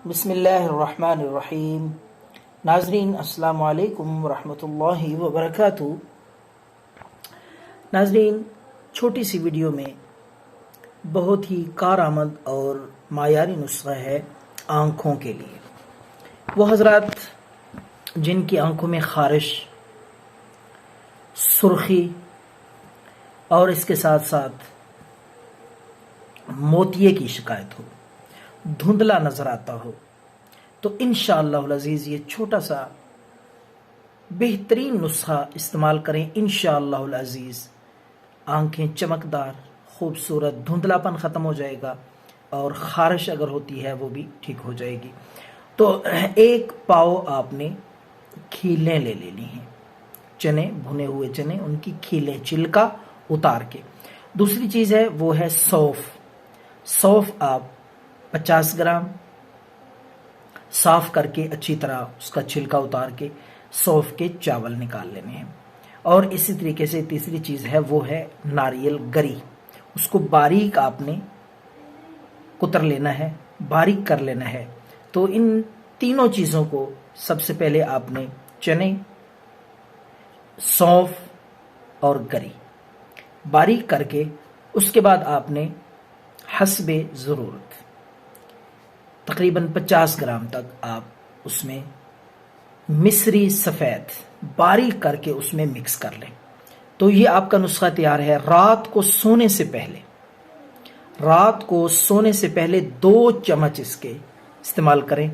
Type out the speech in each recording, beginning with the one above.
बिस्मिल्लाहिर्रहमानिर्रहीम। नाजरीन अस्सलामु अलैकुम वरहमतुल्लाहि वबरकातुहू। नाजरीन, छोटी सी वीडियो में बहुत ही कारआमद और मायारी नुस्खा है आँखों के लिए। वो हजरात जिनकी आँखों में खारिश, सुर्खी और इसके साथ साथ मोतिये की शिकायत हो, धुंधला नजर आता हो, तो इंशाअल्लाह अज़ीज़ ये छोटा सा बेहतरीन नुस्खा इस्तेमाल करें। इंशाअल्लाह अज़ीज़ आंखें चमकदार, खूबसूरत, धुंधलापन ख़त्म हो जाएगा और खारिश अगर होती है वो भी ठीक हो जाएगी। तो एक पाव आपने खीलें ले लेनी हैं, चने, भुने हुए चने, उनकी खीलें, छिलका उतार के। दूसरी चीज़ है वो है सौंफ। सौंफ आप 50 ग्राम साफ करके अच्छी तरह उसका छिलका उतार के सौंफ के चावल निकाल लेने हैं। और इसी तरीके से तीसरी चीज़ है वो है नारियल गरी। उसको बारीक आपने कुतर लेना है, बारीक कर लेना है। तो इन तीनों चीज़ों को सबसे पहले आपने चने, सौंफ और गरी बारीक करके, उसके बाद आपने हस्बे ज़रूरत तकरीबन 50 ग्राम तक आप उसमें मिस्री सफ़ेद बारीक करके उसमें मिक्स कर लें। तो ये आपका नुस्खा तैयार है। रात को सोने से पहले 2 चम्मच इसके इस्तेमाल करें।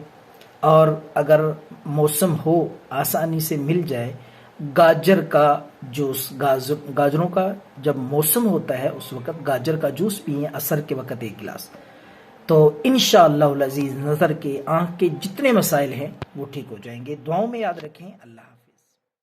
और अगर मौसम हो, आसानी से मिल जाए, गाजर का जूस, गाजरों का जब मौसम होता है उस वक़्त गाजर का जूस पिए असर के वक़्त 1 गिलास। तो इंशाअल्लाह अज़ीज़ नज़र के, आँख के जितने मसाइल हैं वो ठीक हो जाएंगे। दुआओं में याद रखें। अल्लाह।